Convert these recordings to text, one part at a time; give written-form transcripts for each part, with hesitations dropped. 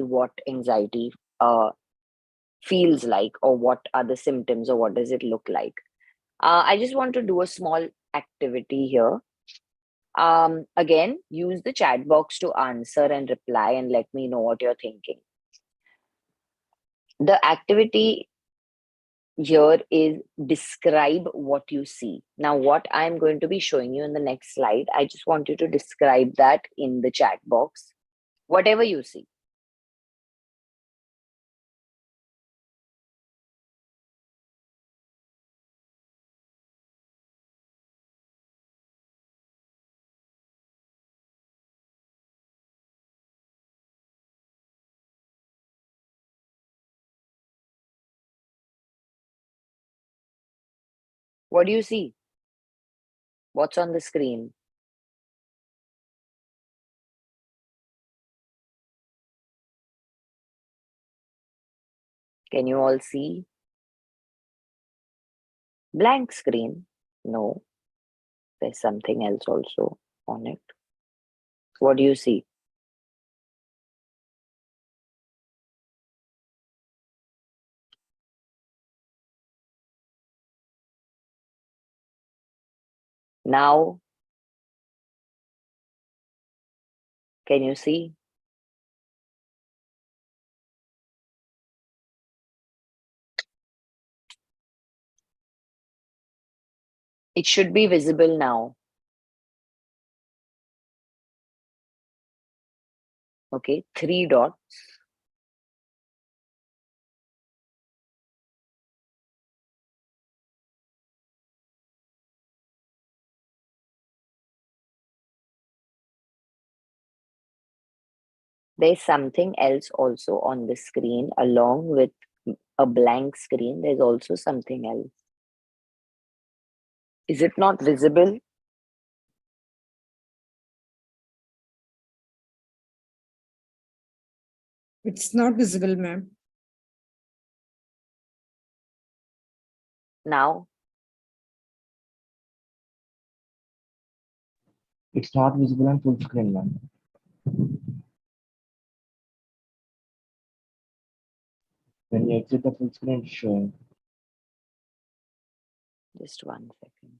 exactly what anxiety feels like, or what are the symptoms, or what does it look like. I just want to do a small activity here. Again, use the chat box to answer and reply and let me know what you're thinking. The activity here is describe what you see. Now, what I'm going to be showing you in the next slide, I just want you to describe that in the chat box, whatever you see. What do you see? What's on the screen? Can you all see? Blank screen? No, there's something else also on it. What do you see? Now, can you see? It should be visible now. Okay, 3 dots. There's something else also on the screen along with a blank screen. There's also something else. Is it not visible? It's not visible, ma'am. Now, It's not visible on full screen, ma'am. When you exit the full screen, it's showing. just 1 second.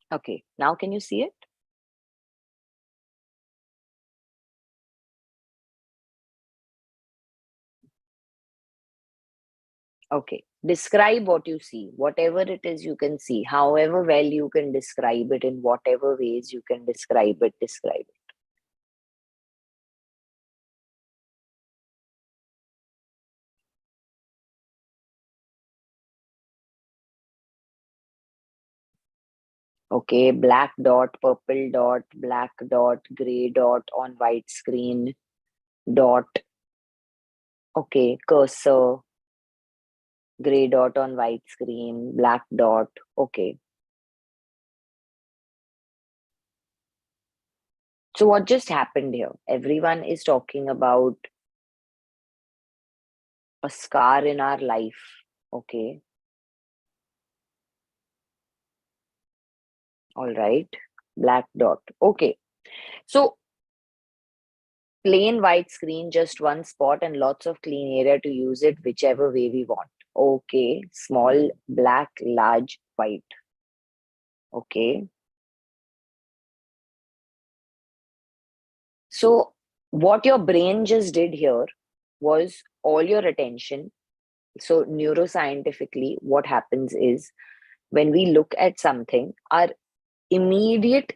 Okay, now can you see it? Okay, describe what you see. Whatever it is you can see, however well you can describe it, in whatever ways you can describe it, describe it. Okay, black dot, purple dot, black dot, gray dot on white screen, dot. Okay, cursor, gray dot on white screen, black dot. Okay. So what just happened here? Everyone is talking about a scar in our life. Okay. All right. Black dot. Okay. So plain white screen, just one spot and lots of clean area to use it whichever way we want. Okay. Small, black, large, white. Okay. So what your brain just did here was all your attention. So neuroscientifically, what happens is when we look at something, our immediate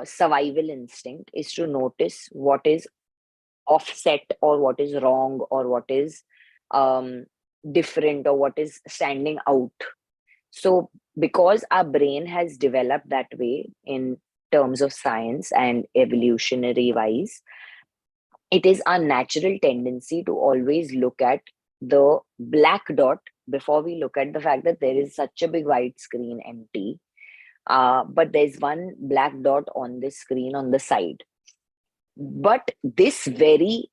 survival instinct is to notice what is offset, or what is wrong, or what is um, different, or what is standing out. So because our brain has developed that way in terms of science and evolutionary wise, it is our natural tendency to always look at the black dot before we look at the fact that there is such a big white screen empty. But there's one black dot on the screen on the side. But this very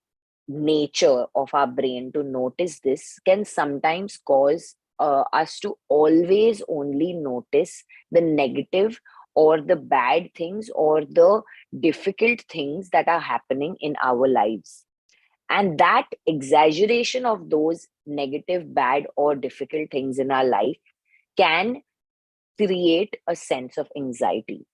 nature of our brain to notice this can sometimes cause us to always only notice the negative or the bad things or the difficult things that are happening in our lives. And that exaggeration of those negative, bad, or difficult things in our life can create a sense of anxiety.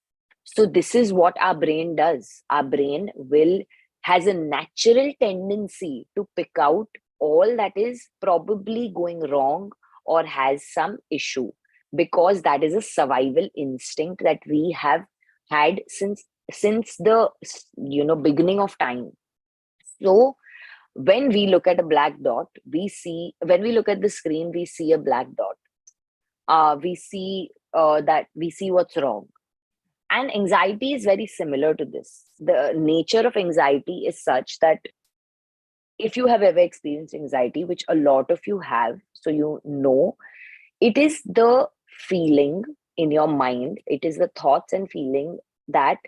So this is what our brain does. Our brain will has a natural tendency to pick out all that is probably going wrong or has some issue, because that is a survival instinct that we have had since the beginning of time. So when we look at a black dot, when we look at the screen, we see a black dot. We see what's wrong. And anxiety is very similar to this. The nature of anxiety is such that if you have ever experienced anxiety, which a lot of you have, so you know, it is the feeling in your mind, it is the thoughts and feeling that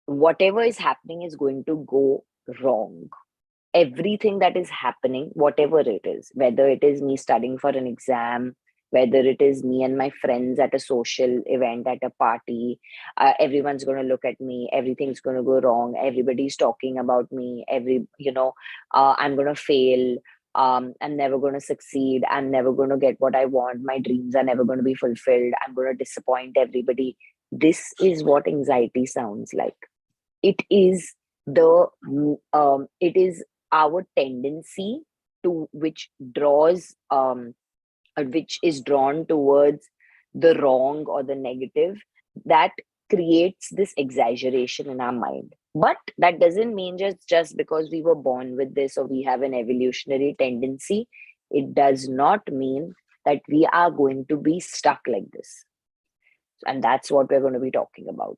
whatever is happening is going to go wrong. Everything that is happening, whatever it is, whether it is me studying for an exam, whether it is me and my friends at a social event, at a party, everyone's going to look at me, everything's going to go wrong, everybody's talking about me, I'm going to fail, I'm never going to succeed, I'm never going to get what I want, my dreams are never going to be fulfilled, I'm going to disappoint everybody. This is what anxiety sounds like. It is it is our tendency to which is drawn towards the wrong or the negative, that creates this exaggeration in our mind. But that doesn't mean just because we were born with this or we have an evolutionary tendency, it does not mean that we are going to be stuck like this. And that's what we're going to be talking about.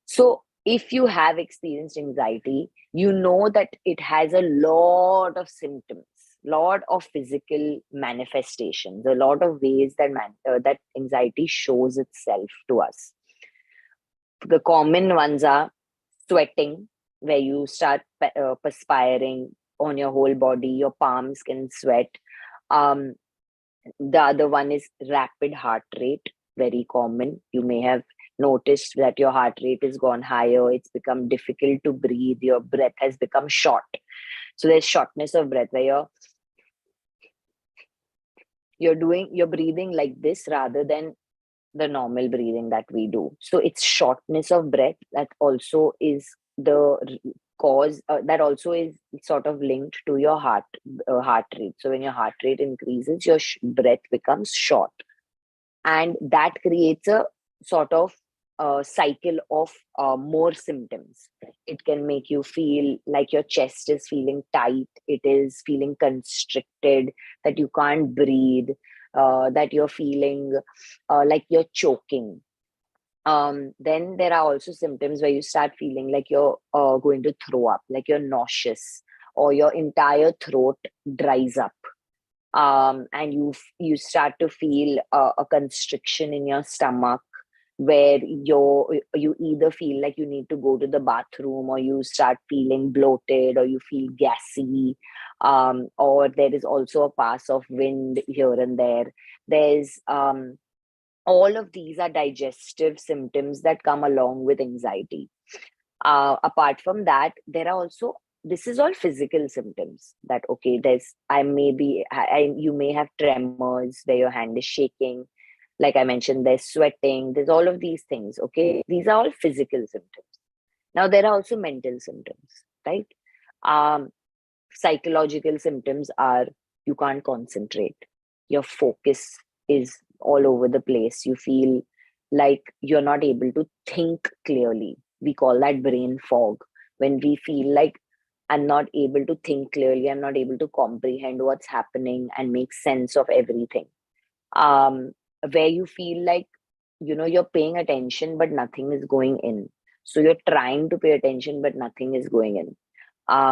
So if you have experienced anxiety, you know that it has a lot of symptoms, lot of physical manifestations, a lot of ways that anxiety shows itself to us. The common ones are sweating, where you start perspiring on your whole body, your palms can sweat. The other one is rapid heart rate, very common. You may have noticed that your heart rate has gone higher, it's become difficult to breathe, your breath has become short. So there's shortness of breath, where you're breathing like this rather than the normal breathing that we do. So it's shortness of breath that also is the cause, that also is sort of linked to your heart rate. So when your heart rate increases, your breath becomes short, and that creates a sort of cycle of more symptoms. It can make you feel like your chest is feeling tight, it is feeling constricted, that you can't breathe, that you're feeling like you're choking. Then there are also symptoms where you start feeling like you're going to throw up, like you're nauseous, or your entire throat dries up. And you start to feel a constriction in your stomach, where you either feel like you need to go to the bathroom, or you start feeling bloated, or you feel gassy, or there is also a pass of wind here and there. There's all of these are digestive symptoms that come along with anxiety. Apart from that, there are also, this is all physical symptoms, that okay, you may have tremors where your hand is shaking, like I mentioned, there's sweating, there's all of these things. Okay, these are all physical symptoms. Now there are also mental symptoms, right? Psychological symptoms are, you can't concentrate, your focus is all over the place, you feel like you're not able to think clearly. We call that brain fog, when we feel like I'm not able to think clearly. I'm not able to comprehend what's happening and make sense of everything. Um, where you feel like, you're paying attention, but nothing is going in. So you're trying to pay attention, but nothing is going in.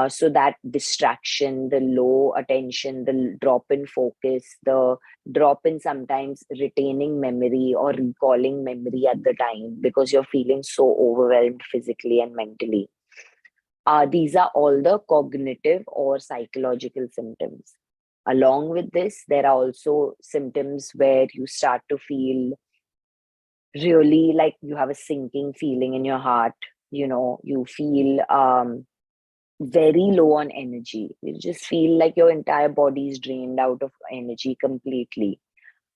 So that distraction, the low attention, the drop in focus, the drop in sometimes retaining memory or recalling memory at the time because you're feeling so overwhelmed physically and mentally. These are all the cognitive or psychological symptoms. Along with this, there are also symptoms where you start to feel really like you have a sinking feeling in your heart. You feel very low on energy. You just feel like your entire body is drained out of energy completely.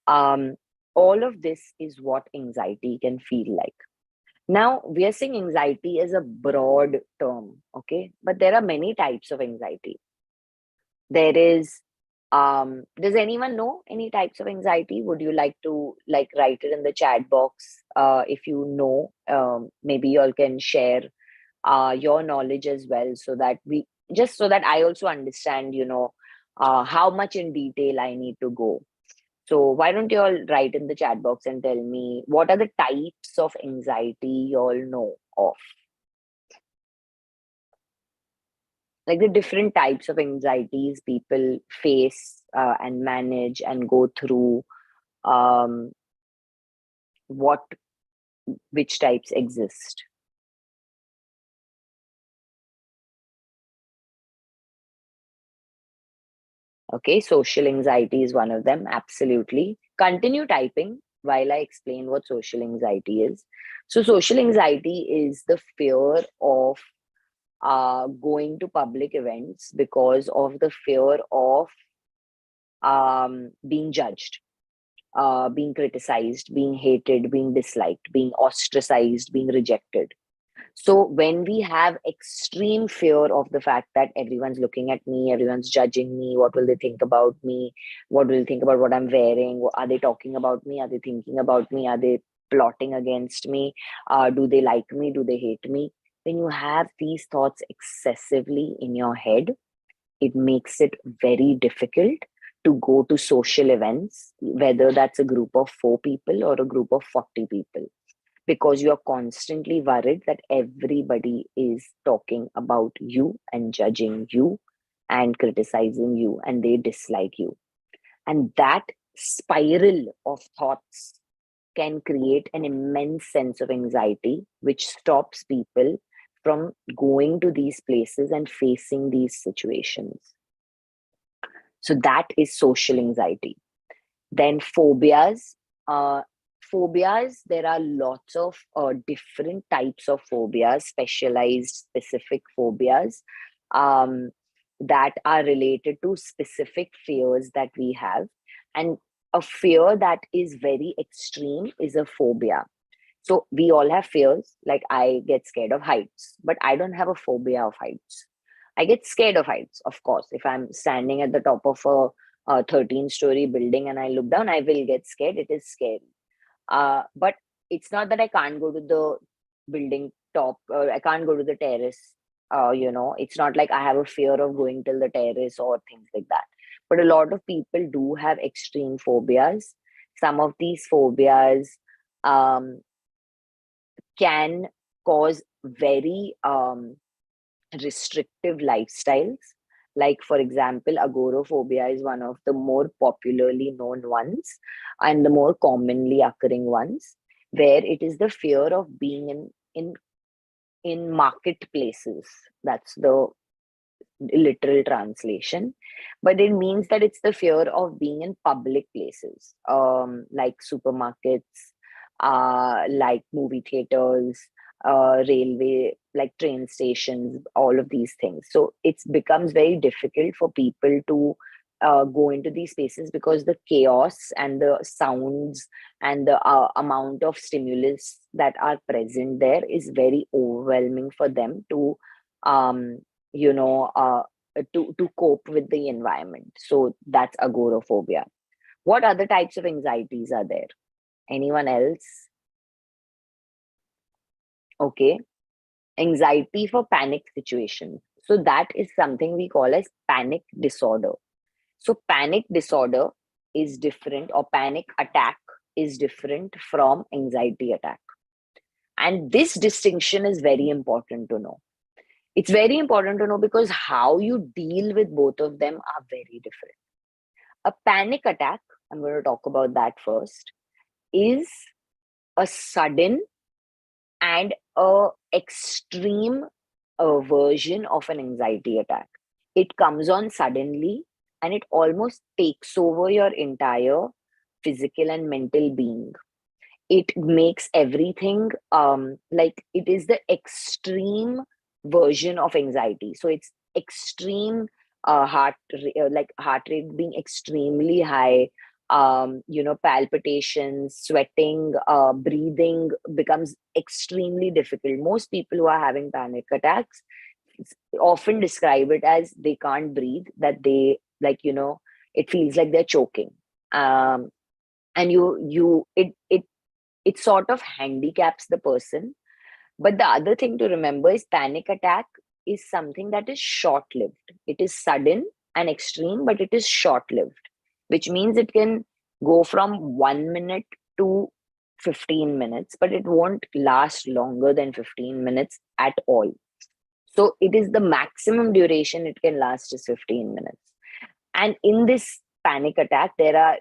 Um, all of this is what anxiety can feel like. Now, we are saying anxiety is a broad term, okay? But there are many types of anxiety. There is, does anyone know any types of anxiety? Would you like to write it in the chat box? If you know, maybe you all can share your knowledge as well, so that I also understand, how much in detail I need to go. So why don't you all write in the chat box and tell me what are the types of anxiety you all know of? Like the different types of anxieties people face and manage and go through. Um, what which types exist? Okay, social anxiety is one of them. Absolutely. Continue typing while I explain what social anxiety is. So, social anxiety is the fear of going to public events because of the fear of being judged, being criticized, being hated, being disliked, being ostracized, being rejected. So when we have extreme fear of the fact that everyone's looking at me, everyone's judging me, what will they think about me? What will they think about what I'm wearing? Are they talking about me? Are they thinking about me? Are they plotting against me? Do they like me? Do they hate me? When you have these thoughts excessively in your head, it makes it very difficult to go to social events, whether that's a group of 4 people or a group of 40 people, because you're constantly worried that everybody is talking about you and judging you and criticizing you and they dislike you. And that spiral of thoughts can create an immense sense of anxiety, which stops people from going to these places and facing these situations. So that is social anxiety. Then phobias. Uh, Phobias, there are lots of different types of phobias, specialized, specific phobias um, that are related to specific fears that we have. And a fear that is very extreme is a phobia. So we all have fears. Like I get scared of heights, but I don't have a phobia of heights. I get scared of heights, of course. If I'm standing at the top of a 13-story building and I look down, I will get scared. It is scary. But it's not that I can't go to the building top, or I can't go to the terrace. It's not like I have a fear of going till the terrace or things like that. But a lot of people do have extreme phobias. Some of these phobias um, can cause very restrictive lifestyles. Like, for example, agoraphobia is one of the more popularly known ones and the more commonly occurring ones, where it is the fear of being in marketplaces. That's the literal translation, but it means that it's the fear of being in public places, like supermarkets, like movie theaters, railway, like train stations, all of these things. So it becomes very difficult for people to go into these spaces because the chaos and the sounds and the amount of stimulus that are present there is very overwhelming for them to um, you know uh, to cope with the environment. So that's agoraphobia. What other types of anxieties are there? Anyone else? Okay. Anxiety for panic situations. So that is something we call as panic disorder. So panic disorder is different, or panic attack is different from anxiety attack. And this distinction is very important to know. It's very important to know because how you deal with both of them are very different. A panic attack, I'm going to talk about that first, is a sudden and a extreme version of an anxiety attack. It comes on suddenly and it almost takes over your entire physical and mental being. It makes everything like it is the extreme version of anxiety. So it's extreme like heart rate being extremely high, palpitations, sweating, breathing becomes extremely difficult. Most people who are having panic attacks often describe it as they can't breathe, that they it feels like they're choking. And it sort of handicaps the person. But the other thing to remember is panic attack is something that is short lived. It is sudden and extreme, but it is short lived, which means it can go from 1 minute to 15 minutes, but it won't last longer than 15 minutes at all. So it is the maximum duration it can last is 15 minutes. And in this panic attack,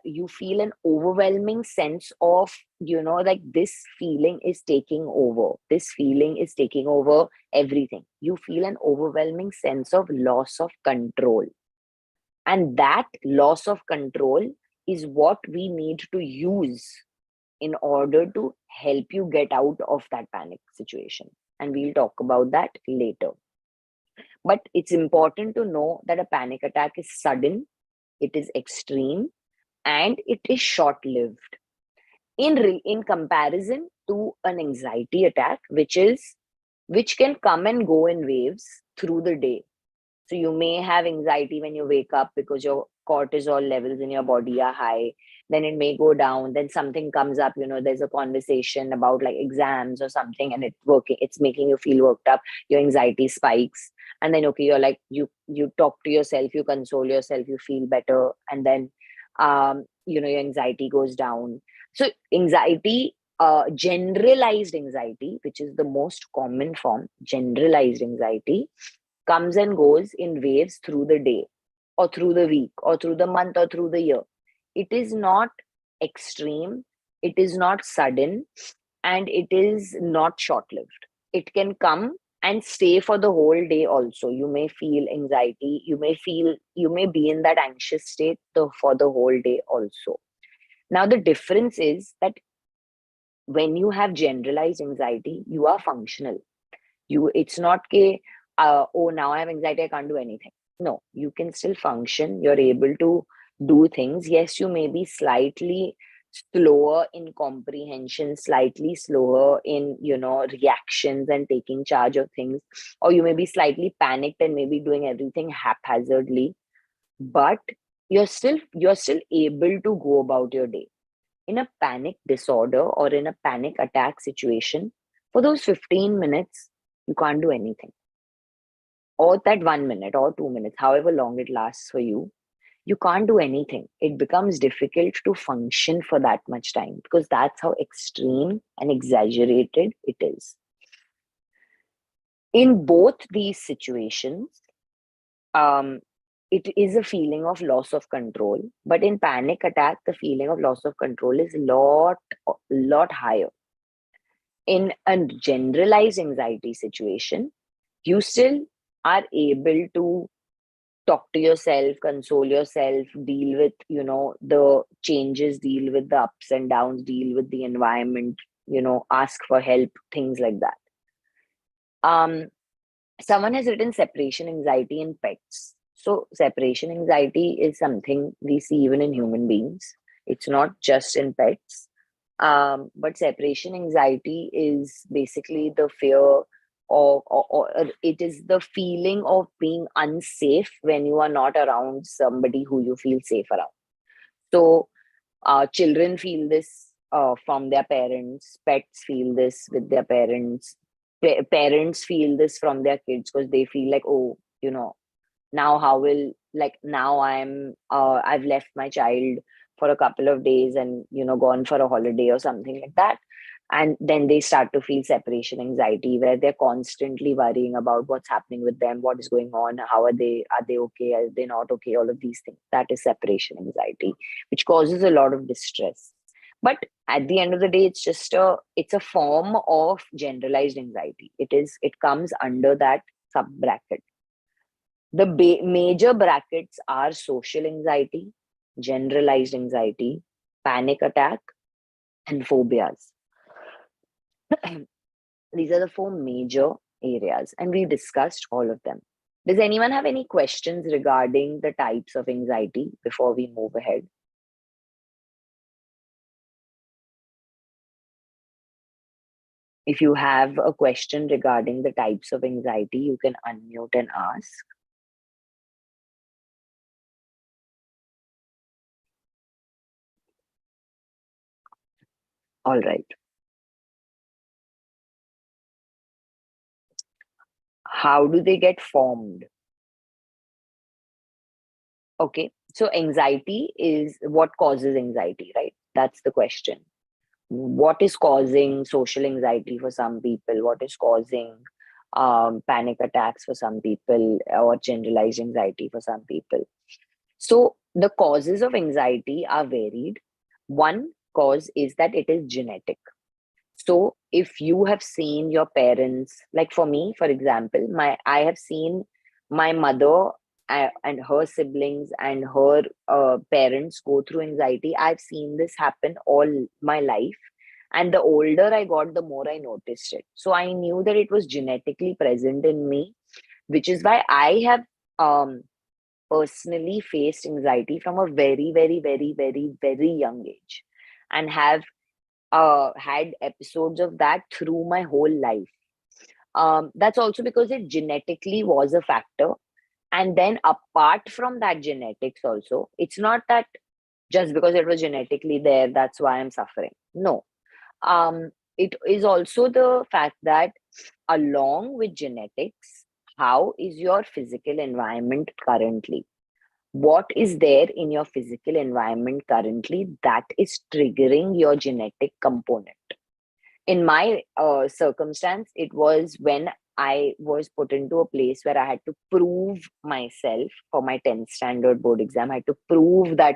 you feel an overwhelming sense of, like this feeling is taking over. This feeling is taking over everything. You feel an overwhelming sense of loss of control. And that loss of control is what we need to use in order to help you get out of that panic situation. And we'll talk about that later. But it's important to know that a panic attack is sudden, it is extreme, and it is short lived in comparison to an anxiety attack, which can come and go in waves through the day. So you may have anxiety when you wake up because your cortisol levels in your body are high. Then it may go down. Then something comes up, there's a conversation about like exams or something, and it's making you feel worked up. Your anxiety spikes. And then okay, you're like, you talk to yourself, you console yourself, you feel better. And then your anxiety goes down. So anxiety, generalized anxiety, which is the most common form, generalized anxiety, comes and goes in waves through the day or through the week or through the month or through the year. It is not extreme, it is not sudden, and it is not short lived. It can come and stay for the whole day also. You may feel anxiety, you may be in that anxious state for the whole day also. Now, the difference is that when you have generalized anxiety, you are functional. It's not oh, now I have anxiety, I can't do anything. No, you can still function. You're able to do things. Yes, you may be slightly slower in comprehension, slightly slower in, reactions and taking charge of things, or you may be slightly panicked and maybe doing everything haphazardly, but you're still able to go about your day. In a panic disorder or in a panic attack situation, for those 15 minutes, you can't do anything. Or that 1 minute or 2 minutes, however long it lasts for you, you can't do anything. It becomes difficult to function for that much time because that's how extreme and exaggerated it is. In both these situations, it is a feeling of loss of control. But in panic attack, the feeling of loss of control is lot higher. In a generalized anxiety situation, you still are able to talk to yourself, console yourself, deal with, the changes, deal with the ups and downs, deal with the environment, ask for help, things like that. Someone has written separation anxiety in pets. So separation anxiety is something we see even in human beings. It's not just in pets. But separation anxiety is basically the fear or it is the feeling of being unsafe when you are not around somebody who you feel safe around. So children feel this from their parents, pets feel this with their parents, parents feel this from their kids because they feel like, oh, you know, now how will, like, now I've left my child for a couple of days and, gone for a holiday or something like that. And then they start to feel separation anxiety, where they're constantly worrying about what's happening with them, what is going on, how are they okay, are they not okay, all of these things. That is separation anxiety, which causes a lot of distress. But at the end of the day, it's a form of generalized anxiety. It comes under that sub bracket. The major brackets are social anxiety, generalized anxiety, panic attack, and phobias. These are the four major areas, and we discussed all of them. Does anyone have any questions regarding the types of anxiety before we move ahead? If you have a question regarding the types of anxiety, you can unmute and ask. All right. How do they get formed? Okay, so anxiety is what causes anxiety, right? That's the question. What is causing social anxiety for some people? What is causing panic attacks for some people, or generalized anxiety for some people? So the causes of anxiety are varied. One cause is that it is genetic. So if you have seen your parents, like for me, for example, I have seen my mother and her siblings and her parents go through anxiety. I've seen this happen all my life. And the older I got, the more I noticed it. So I knew that it was genetically present in me, which is why I have personally faced anxiety from a very, very, very, very, very young age, and have had episodes of that through my whole life. That's also because it genetically was a factor. And then apart from that genetics also, it's not that just because it was genetically there, that's why I'm suffering. No. It is also the fact that along with genetics, how is your physical environment currently? What is there in your physical environment currently that is triggering your genetic component? In my circumstance, it was when I was put into a place where I had to prove myself for my 10th standard board exam. I had to prove that,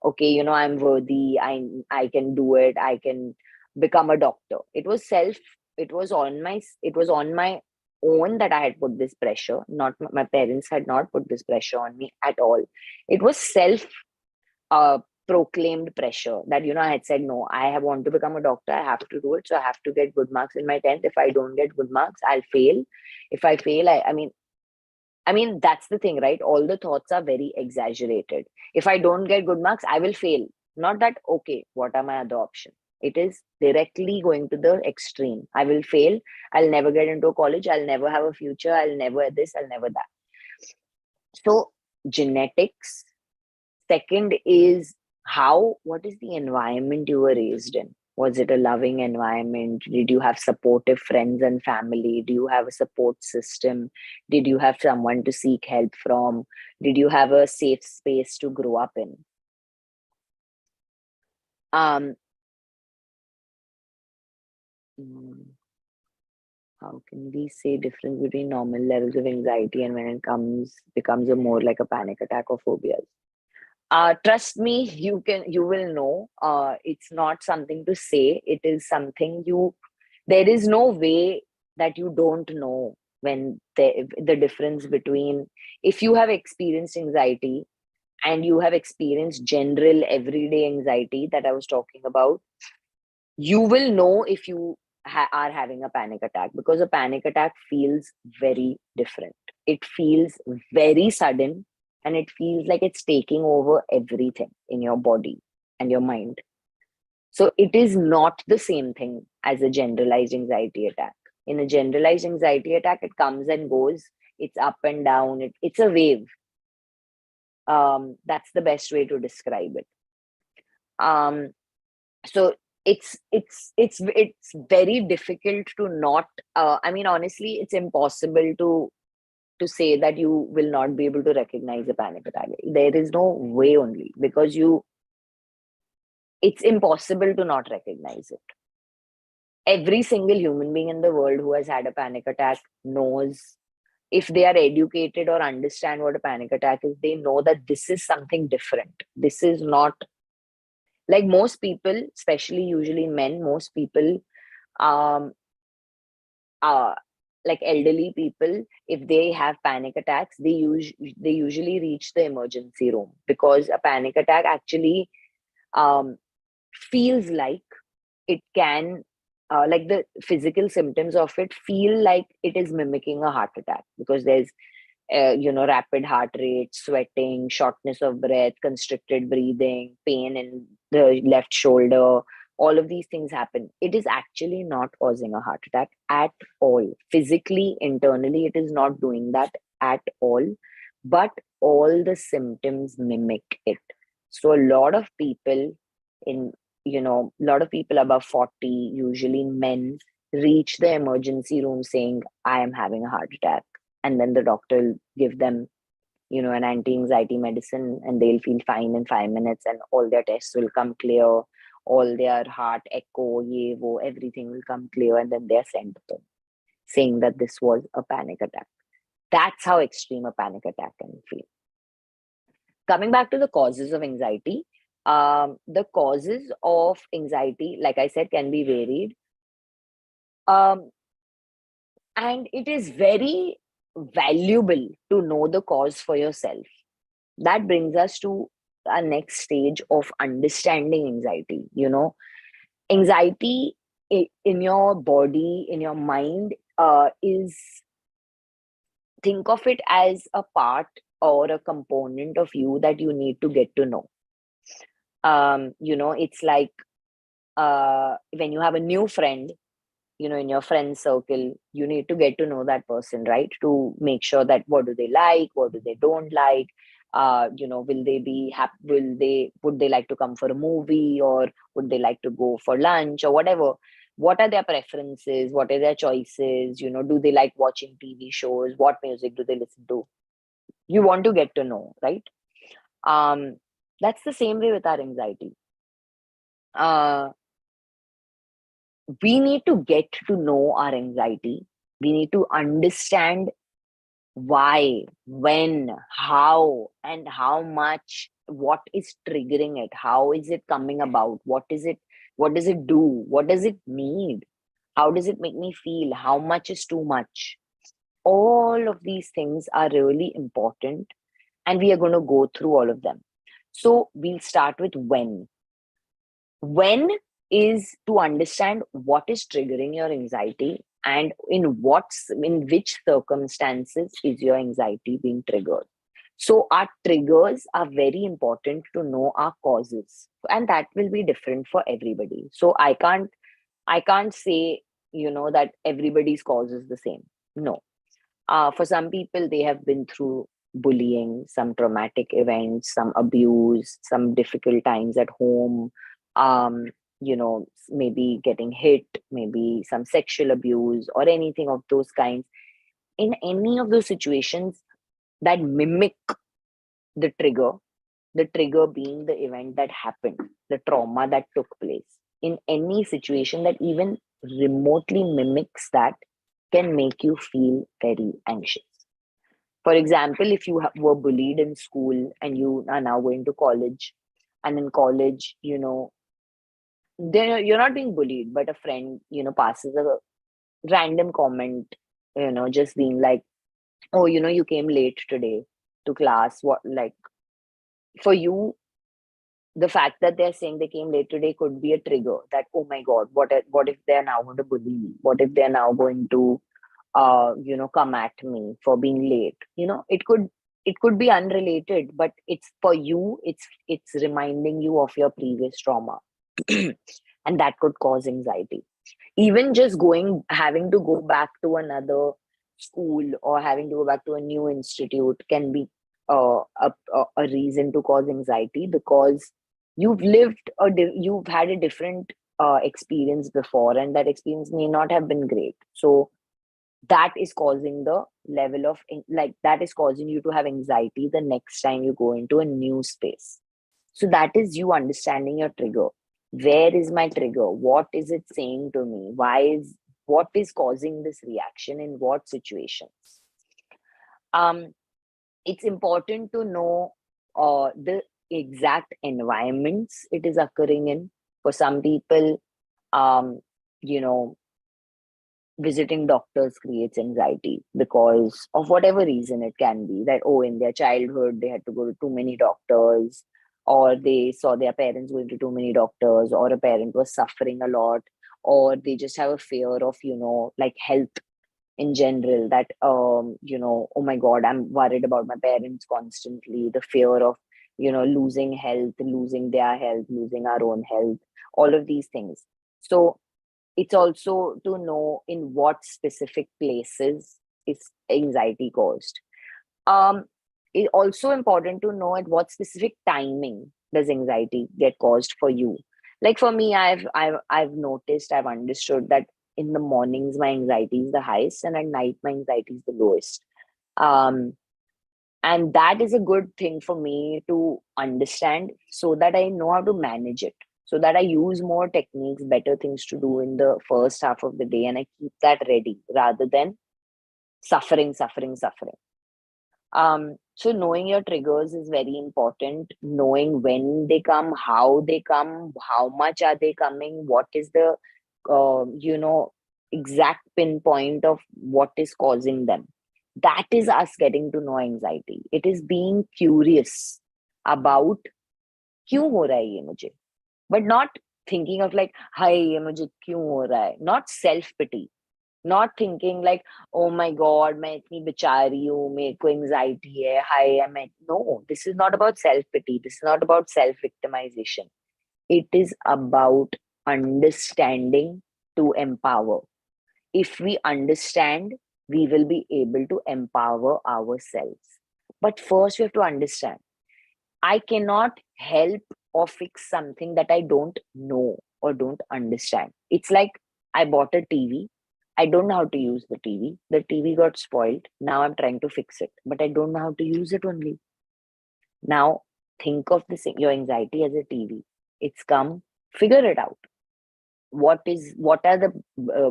okay, I'm worthy. I can do it. I can become a doctor. It was on my own that I had put this pressure. Not my parents had not put this pressure on me at all. It was self uh, proclaimed pressure that, I had said, no, want to become a doctor. I have to do it. So I have to get good marks in my 10th. If I don't get good marks, I'll fail. If I fail, I mean, that's the thing, right? All the thoughts are very exaggerated. If I don't get good marks, I will fail. Not that, okay, what are my other options? It is directly going to the extreme. I will fail. I'll never get into a college. I'll never have a future. I'll never this. I'll never that. So, genetics. Second is what is the environment you were raised in? Was it a loving environment? Did you have supportive friends and family? Do you have a support system? Did you have someone to seek help from? Did you have a safe space to grow up in? Um, mm, how can we say difference between normal levels of anxiety and when it becomes a more like a panic attack or phobias? Trust me, you will know. It's not something to say. It is something there is no way that you don't know when the difference between, if you have experienced anxiety and you have experienced general everyday anxiety that I was talking about, you will know if you are having a panic attack, because a panic attack feels very different. It feels very sudden, and it feels like it's taking over everything in your body and your mind. So it is not the same thing as a generalized anxiety attack. In a generalized anxiety attack, it comes and goes, it's up and down, it's a wave. That's the best way to describe it. So it's very difficult to not, I mean, honestly, it's impossible to to say that you will not be able to recognize a panic attack. There is no way only, because it's impossible to not recognize it. Every single human being in the world who has had a panic attack knows, if they are educated or understand what a panic attack is, they know that this is something different. This is not like most people, especially usually men, most people, um, uh, like elderly people, if they have panic attacks, they usually reach the emergency room, because a panic attack actually um, feels like it can, like the physical symptoms of it feel like it is mimicking a heart attack, because there's rapid heart rate, sweating, shortness of breath, constricted breathing, pain in the left shoulder. All of these things happen. It is actually not causing a heart attack at all. Physically, internally, it is not doing that at all. But all the symptoms mimic it. So a lot of people in, a lot of people above 40, usually men, reach the emergency room saying, I am having a heart attack, and then the doctor will give them an anti-anxiety medicine, and they'll feel fine in 5 minutes, and all their tests will come clear, all their heart echo, everything will come clear, and then they're sent home saying that this was a panic attack. That's how extreme a panic attack can feel. Coming back to the causes of anxiety, the causes of anxiety, like I said, can be varied, um, and it is very valuable to know the cause for yourself. That brings us to our next stage of understanding anxiety. Anxiety in your body, in your mind, is, think of it as a part or a component of you that you need to get to know. It's like when you have a new friend, in your friend circle, you need to get to know that person, right? To make sure that what do they like, what do they don't like, will they be happy, would they like to come for a movie, or would they like to go for lunch, or whatever. What are their preferences, what are their choices, do they like watching TV shows, what music do they listen to? You want to get to know, right? um that's the same way with our anxiety. uh we need to get to know our anxiety. We need to understand why, when, how, and how much, what is triggering it, how is it coming about, what does it do, what does it need, how does it make me feel, how much is too much. All of these things are really important, and we are going to go through all of them. So we'll start with when. When is to understand what is triggering your anxiety, and in which circumstances is your anxiety being triggered. So our triggers are very important to know our causes, and that will be different for everybody. So I can't say that everybody's cause is the same. No. For some people, they have been through bullying, some traumatic events, some abuse, some difficult times at home, maybe getting hit, maybe some sexual abuse, or anything of those kinds. In any of those situations that mimic the trigger, the trigger being the event that happened, the trauma that took place, in any situation that even remotely mimics that, can make you feel very anxious. For example, if you were bullied in school and you are now going to college, and in college, then you're not being bullied, but a friend, passes a random comment, just being like, oh, you came late today to class. What, like, for you, the fact that they're saying they came late today could be a trigger that, oh my God, what if they're now going to bully me? What if they're now going to come at me for being late? It could be unrelated, but it's for you, it's reminding you of your previous trauma. And that could cause anxiety. Even just having to go back to another school, or having to go back to a new institute, can be a reason to cause anxiety, because you've had a different experience before, and that experience may not have been great. So that is causing the level of like that is causing you to have anxiety the next time you go into a new space. So that is you understanding your trigger. Where is my trigger? What is it saying to me? What is causing this reaction in what situations? um it's important to know the exact environments it is occurring in. For some people, um you know visiting doctors creates anxiety because of whatever reason. It can be that, oh, in their childhood they had to go to too many doctors, or they saw their parents going to too many doctors, or a parent was suffering a lot, or they just have a fear of like health in general, that oh my god, I'm worried about my parents constantly. The fear of losing health, losing their health, losing our own health, all of these things. So it's also to know in what specific places is anxiety caused. um it's also important to know at what specific timing does anxiety get caused for you. Like for me, I've noticed, I've understood that in the mornings my anxiety is the highest, and at night my anxiety is the lowest. um and that is a good thing for me to understand, so that I know how to manage it, so that I use more techniques, better things to do in the first half of the day, and I keep that ready rather than suffering. So knowing your triggers is very important. Knowing when they come, how much are they coming, what is the exact pinpoint of what is causing them. That is us getting to know anxiety. It is being curious about क्यों हो रहा है ये मुझे, but not thinking of like, हाय ये मुझे क्यों हो रहा है. Not self pity, not thinking like, oh my god, मैं इतनी बेचारी हूँ, मेरे को एंजाइटी है, हाय मैं. No, this is not about self pity, this is not about self victimization. It is about understanding to empower. If we understand, we will be able to empower ourselves. But first we have to understand. I cannot help or fix something that I don't know or don't understand. It's like I bought a TV. I don't know how to use the TV. The TV got spoiled. Now I'm trying to fix it, but I don't know how to use it only. Now think of this, your anxiety as a TV. It's come, figure it out. What are the uh,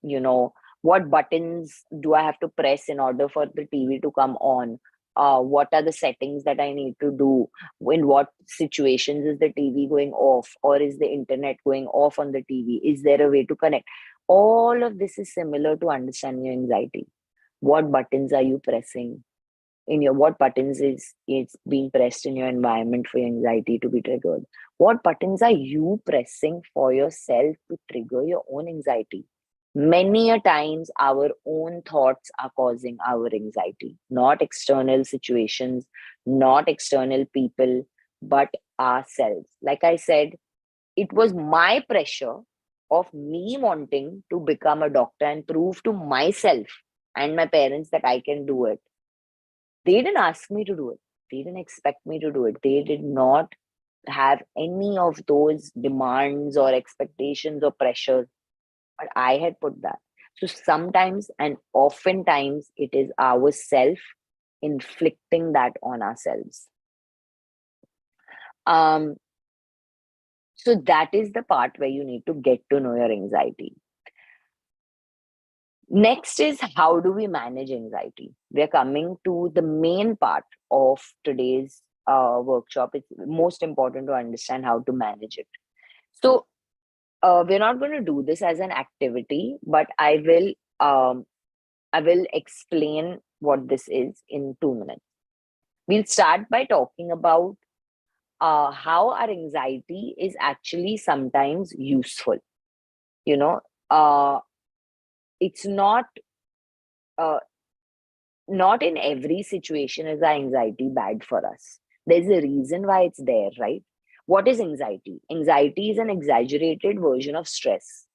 you know what buttons do I have to press in order for the TV to come on? What are the settings that I need to do? In what situations is the TV going off, or is the internet going off on the TV? Is there a way to connect? All of this is similar to understanding your anxiety. What buttons are you pressing in your what buttens is it's being pressed in your environment for your anxiety to be triggered? What buttons are you pressing for yourself to trigger your own anxiety? Many a times our own thoughts are causing our anxiety, not external situations, not external people, but ourselves. Like I said, it was my pressure of me wanting to become a doctor and prove to myself and my parents that I can do it. They didn't ask me to do it. They didn't expect me to do it. They did not have any of those demands or expectations or pressure, but I had put that. So sometimes and oftentimes it is ourself inflicting that on ourselves. Um, so that is the part where you need to get to know your anxiety. Next is, how do we manage anxiety? We are coming to the main part of today's workshop. It's most important to understand how to manage it. So we're not going to do this as an activity, but I will explain what this is in 2 minutes. We'll start by talking about how our anxiety is actually sometimes useful. You know, it's uh, not in every situation is our anxiety bad for us. There's a reason why it's there, right? What is anxiety? Anxiety is an exaggerated version of stress.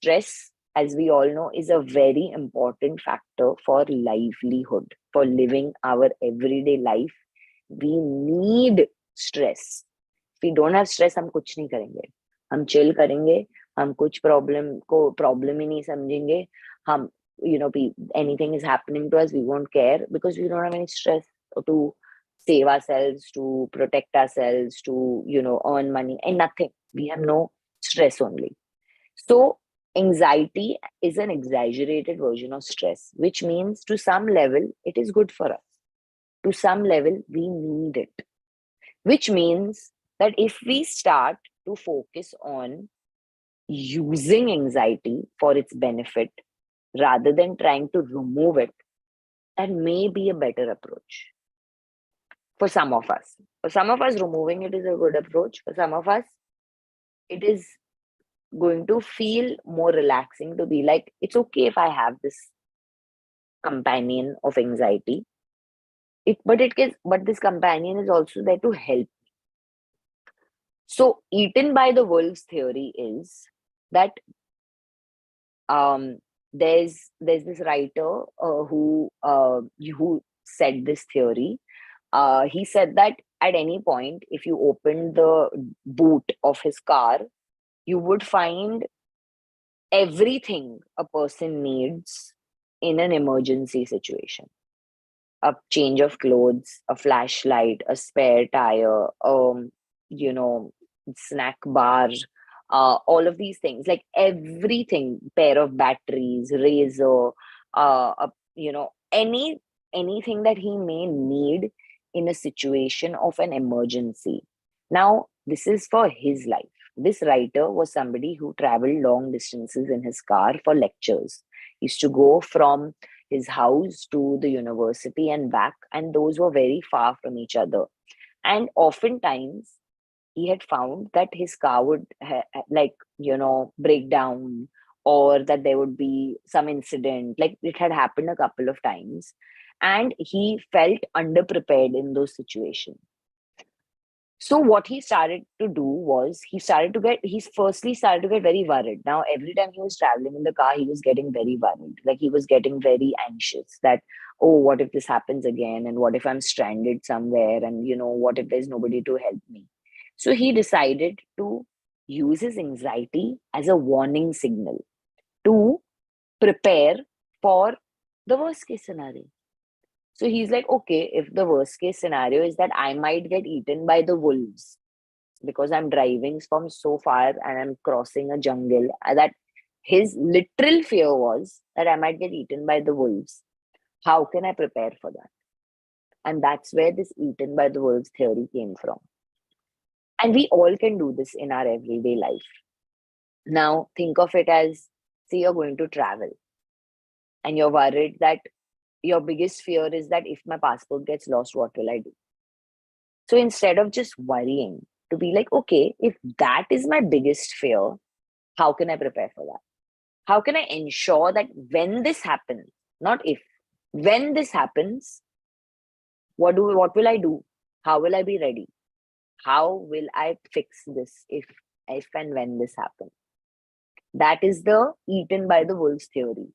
Stress, as we all know, is a very important factor for livelihood, for living our everyday life. We need stress. If we don't have stress, हम कुछ नहीं करेंगे. हम chill करेंगे, हम कुछ problem को problem ही नहीं समझेंगे. हम anything is happening to us, we won't care because we don't have any stress to save ourselves, to protect ourselves, to, earn money and nothing. We have no stress only. So, anxiety is an exaggerated version of stress, which means to some level, it is good for us. To some level, we need it, which means that if we start to focus on using anxiety for its benefit rather than trying to remove it, that may be a better approach for some of us. For some of us, removing it is a good approach. For some of us, it is going to feel more relaxing to be like, it's okay if I have this companion of anxiety. But this companion is also there to help. So, eaten by the wolves theory is that um, there's this writer who said this theory. He said that at any point, if you opened the boot of his car, you would find everything a person needs in an emergency situation: a change of clothes, a flashlight, a spare tire, you know, snack bar, all of these things, like everything, pair of batteries, razor, anything that he may need in a situation of an emergency. Now, this is for his life. This writer was somebody who traveled long distances in his car for lectures. He used to go from his house to the university and back, and those were very far from each other. And oftentimes, he had found that his car would break down, or that there would be some incident. Like it had happened a couple of times, and he felt underprepared in those situations. So what he started to do was he firstly started to get very worried. Now every time he was traveling in the car, he was getting very worried. Like he was getting very anxious that, oh, what if this happens again? And what if I'm stranded somewhere? And what if there's nobody to help me? So he decided to use his anxiety as a warning signal to prepare for the worst case scenario. So he's like, okay, if the worst case scenario is that I might get eaten by the wolves because I'm driving from so far and I'm crossing a jungle, that his literal fear was that I might get eaten by the wolves. How can I prepare for that? And that's where this eaten by the wolves theory came from. And we all can do this in our everyday life. Now, think of it as, say, you're going to travel and you're worried that your biggest fear is that if my passport gets lost, what will I do? So instead of just worrying, to be like, okay, if that is my biggest fear, how can I prepare for that? How can I ensure that when this happens, not if, when this happens, what will I do? How will I be ready? How will I fix this if and when this happens? That is the eaten by the wolves theory.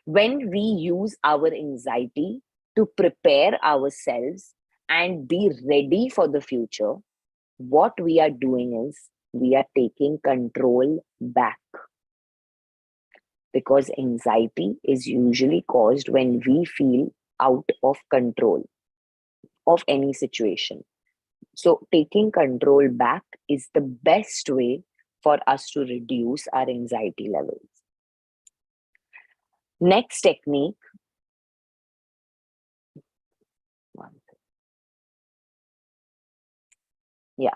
When we use our anxiety to prepare ourselves and be ready for the future, what we are doing is we are taking control back. Because anxiety is usually caused when we feel out of control of any situation. So, taking control back is the best way for us to reduce our anxiety levels. Next technique. Yeah.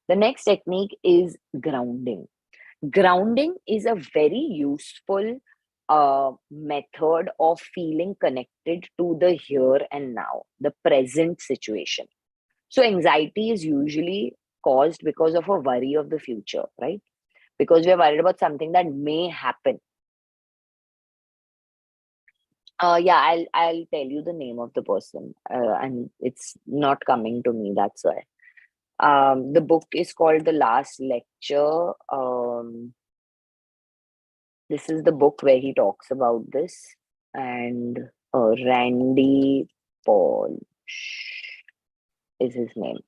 The next technique is grounding. Grounding is a very useful method of feeling connected to the here and now, the present situation. So, anxiety is usually caused because of a worry of the future, right? Because we're worried about something that may happen. Yeah, I'll tell you the name of the person, and it's not coming to me. That's why. The book is called The Last Lecture. This is the book where he talks about this, and Randy Paul is his name.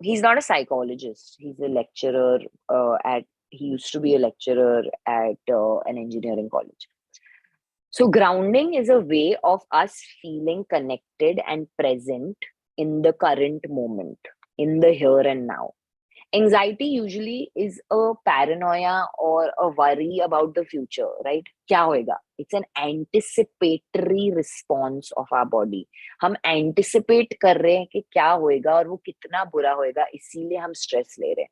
He's not a psychologist. He's a lecturer at He used to be a lecturer at an engineering college. So, grounding is a way of us feeling connected and present in the current moment, in the here and now. Anxiety usually is a paranoia or a worry about the future, right? क्या होएगा? It's an anticipatory response of our body. हम anticipate कर रहे हैं कि क्या होएगा और वो कितना बुरा होएगा, इसीलिए हम stress ले रहे हैं.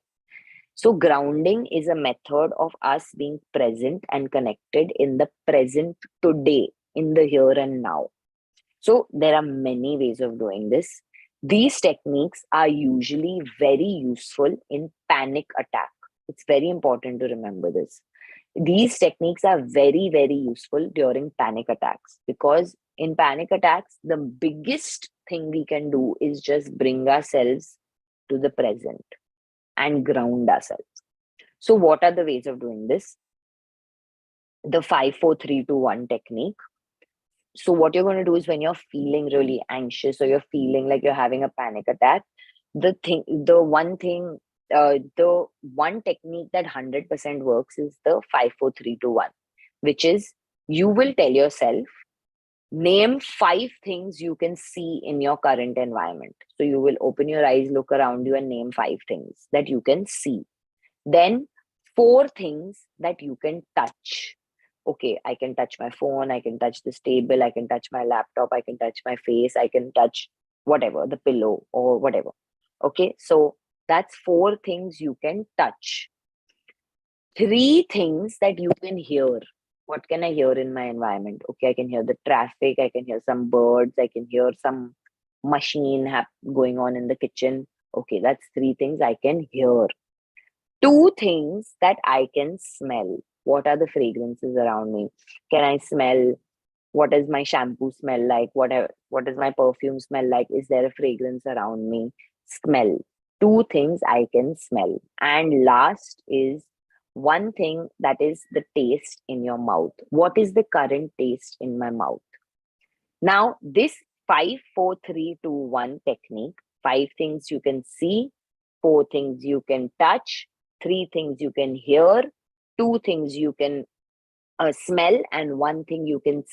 So, grounding is a method of us being present and connected in the present today, in the here and now. So, there are many ways of doing this. These techniques are usually very useful in panic attack. It's very important to remember this. These techniques are very, very useful during panic attacks because in panic attacks, the biggest thing we can do is just bring ourselves to the present and ground ourselves. So, what are the ways of doing this? The 5, 4, 3, 2, 1 technique. So, what you're going to do is when you're feeling really anxious or you're feeling like you're having a panic attack, the one technique that 100% works is the 5, 4, 3, 2, 1, which is you will tell yourself, name 5 things you can see in your current environment. So, you will open your eyes, look around you, and name 5 things that you can see. Then 4 things that you can touch. Okay, I can touch my phone, I can touch this table, I can touch my laptop, I can touch my face, I can touch whatever, the pillow or whatever. Okay, so that's 4 things you can touch. 3 things that you can hear. What can I hear in my environment? Okay, I can hear the traffic, I can hear some birds, I can hear some machine going on in the kitchen. Okay, that's 3 things I can hear. 2 things that I can smell. What are the fragrances around me? Can I smell? What does my shampoo smell like? What does my perfume smell like? Is there a fragrance around me? Smell. 2 things I can smell. And last is 1 thing that is the taste in your mouth. What is the current taste in my mouth? Now, this 5, 4, 3, 2, 1 technique, 5 things you can see, 4 things you can touch, 3 things you can hear, 2 things you can smell, and 1 thing you can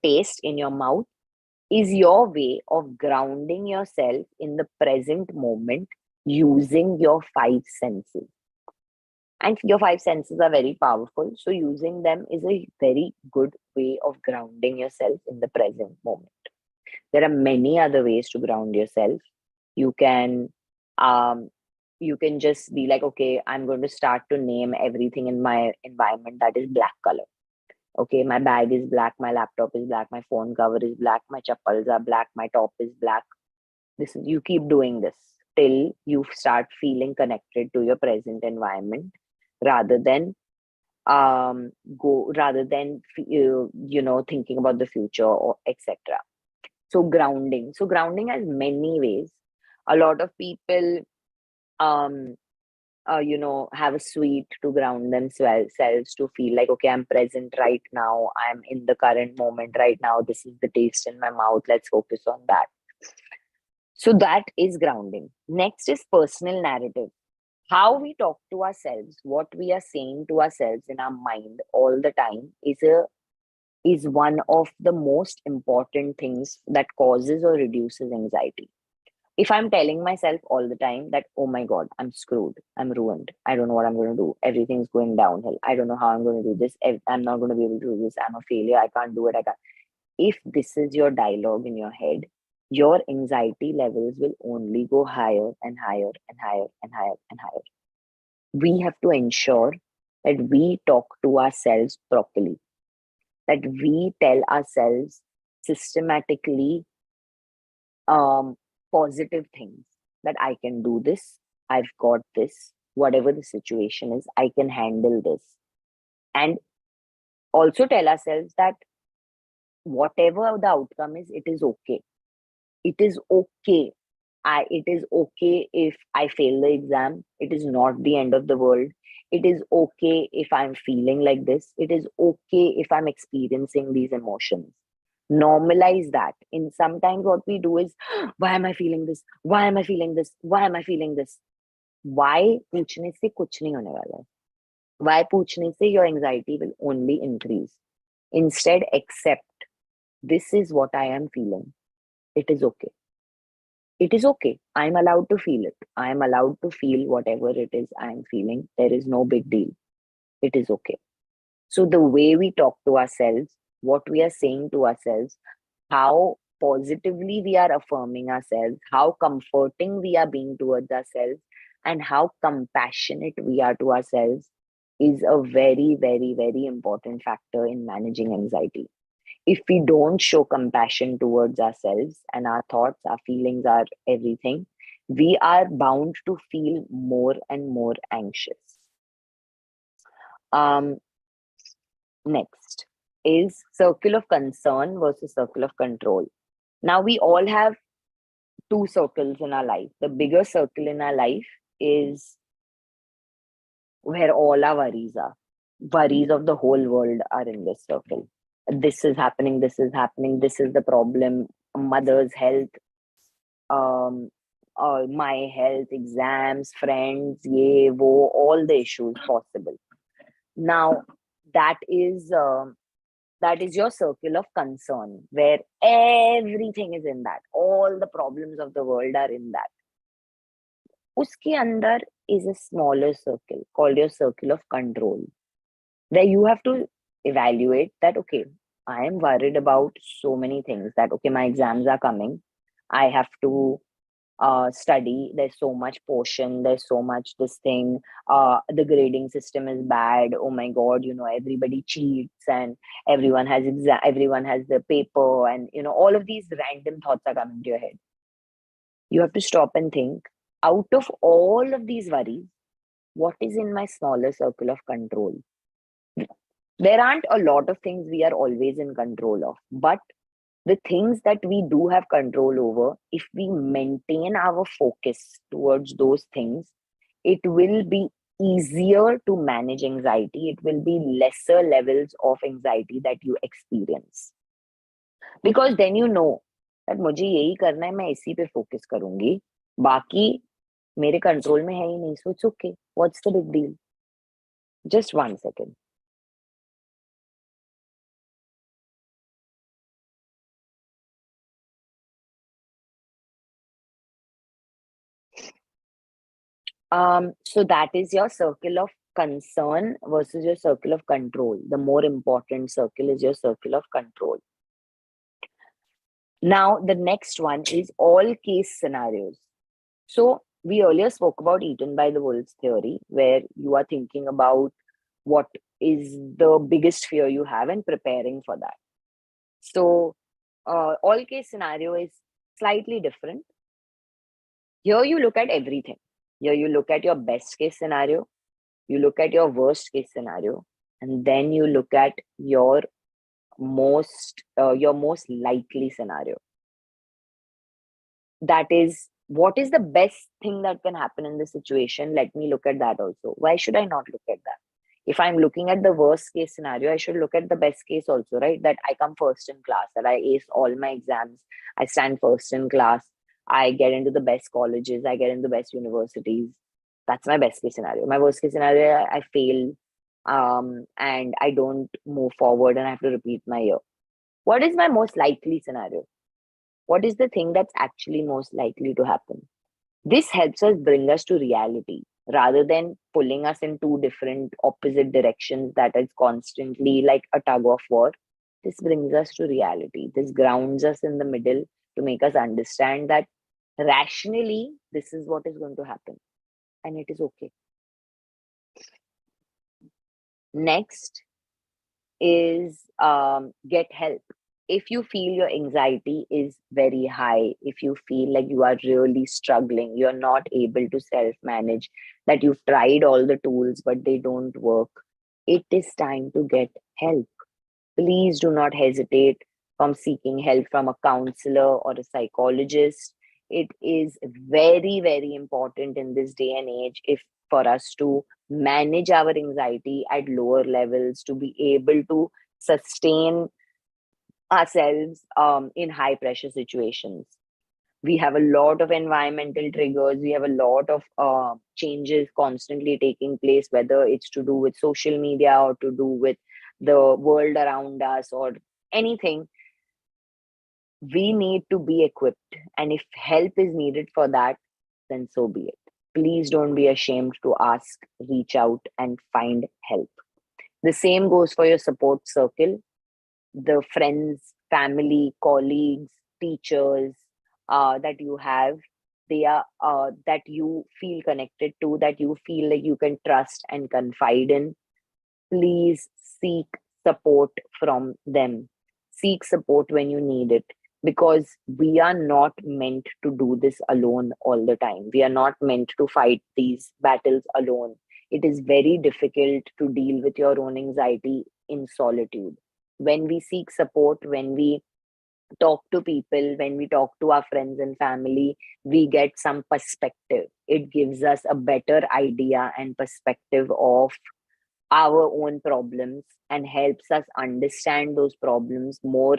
taste in your mouth is your way of grounding yourself in the present moment using your 5 senses. And your 5 senses are very powerful. So, using them is a very good way of grounding yourself in the present moment. There are many other ways to ground yourself. You can just be like, okay, I'm going to start to name everything in my environment that is black color. Okay, my bag is black, my laptop is black, my phone cover is black, my chappals are black, my top is black. You keep doing this till you start feeling connected to your present environment rather than thinking about the future or etc. So grounding has many ways. A lot of people have a sweet to ground themselves to feel like, okay, I'm present right now, I'm in the current moment right now, this is the taste in my mouth, let's focus on that. So that is grounding. Next is personal narrative. How we talk to ourselves, what we are saying to ourselves in our mind all the time is one of the most important things that causes or reduces anxiety. If I'm telling myself all the time that, oh my God, I'm screwed, I'm ruined, I don't know what I'm going to do, everything's going downhill, I don't know how I'm going to do this, I'm not going to be able to do this, I'm a failure, I can't do it, I can't. If this is your dialogue in your head, your anxiety levels will only go higher and higher and higher and higher and higher. We have to ensure that we talk to ourselves properly, that we tell ourselves systematically positive things, that I can do this, I've got this, whatever the situation is, I can handle this. And also tell ourselves that whatever the outcome is, it is okay. It is okay. It is okay if I fail the exam. It is not the end of the world. It is okay if I'm feeling like this. It is okay if I'm experiencing these emotions. Normalize that. In sometimes what we do is, why am I feeling this? Why am I feeling this? Why am I feeling this? Why? पूछने से कुछ नहीं होने वाला है. Why पूछने से your anxiety will only increase. Instead, accept this is what I am feeling. It is okay. It is okay. I am allowed to feel it. I am allowed to feel whatever it is I am feeling. There is no big deal. It is okay. So, the way we talk to ourselves, what we are saying to ourselves, how positively we are affirming ourselves, how comforting we are being towards ourselves, and how compassionate we are to ourselves is a very, very, very important factor in managing anxiety. If we don't show compassion towards ourselves and our thoughts, our feelings, our everything, we are bound to feel more and more anxious. Um, Next is circle of concern versus circle of control. Now, we all have two circles in our life. The bigger circle in our life is where all our worries are. Worries of the whole world are in this circle. This is happening, this is happening, this is the problem. Mother's health, um, my health, exams, friends, ye, wo, all the issues possible. Now, that is that is your circle of concern, where everything is in that. All the problems of the world are in that. Uske andar is a smaller circle called your circle of control, where you have to evaluate that, okay, I am worried about so many things, that, okay, my exams are coming. I have to study. There's so much portion. There's so much this thing. The grading system is bad. Oh my God, everybody cheats and everyone has the paper, and all of these random thoughts are coming to your head. You have to stop and think, out of all of these worries, what is in my smaller circle of control? There aren't a lot of things we are always in control of, but the things that we do have control over, if we maintain our focus towards those things, it will be easier to manage anxiety. It will be lesser levels of anxiety that you experience. Because then you know that मुझे यही करना है, मैं इसी पे focus करूंगी, बाकी मेरे कंट्रोल में है ही नहीं, so it's okay. What's the big deal? Just 1 second. So that is your circle of concern versus your circle of control. The more important circle is your circle of control. Now, the next one is all case scenarios. So we earlier spoke about eaten by the wolves theory, where you are thinking about what is the biggest fear you have and preparing for that. So all case scenario is slightly different. Here you look at everything. Here you look at your best case scenario, you look at your worst case scenario, and then you look at your most likely scenario. That is, what is the best thing that can happen in this situation? Let me look at that also. Why should I not look at that? If I'm looking at the worst case scenario, I should look at the best case also, right? That I come first in class, that I ace all my exams, I stand first in class, I get into the best colleges, I get into the best universities. That's my best case scenario. My worst case scenario, I fail, and I don't move forward and I have to repeat my year. What is my most likely scenario? What is the thing that's actually most likely to happen? This helps us bring us to reality rather than pulling us in two different opposite directions that is constantly like a tug of war. This brings us to reality. This grounds us in the middle to make us understand that rationally, this is what is going to happen, and it is okay. Next is get help. If you feel your anxiety is very high, if you feel like you are really struggling, you're not able to self manage, that you've tried all the tools but they don't work, it is time to get help. Please do not hesitate from seeking help from a counselor or a psychologist. It is very, very important in this day and age, if for us to manage our anxiety at lower levels, to be able to sustain ourselves in high pressure situations. We have a lot of environmental triggers. We have a lot of changes constantly taking place, whether it's to do with social media or to do with the world around us or anything. We need to be equipped. And if help is needed for that, then so be it. Please don't be ashamed to ask, reach out, and find help. The same goes for your support circle, the friends, family, colleagues, teachers that you have. They are that you feel connected to, that you feel like you can trust and confide in. Please seek support from them. Seek support when you need it, because we are not meant to do this alone all the time. We are not meant to fight these battles alone. It is very difficult to deal with your own anxiety in solitude. When we seek support, when we talk to people, when we talk to our friends and family, we get some perspective. It gives us a better idea and perspective of our own problems and helps us understand those problems more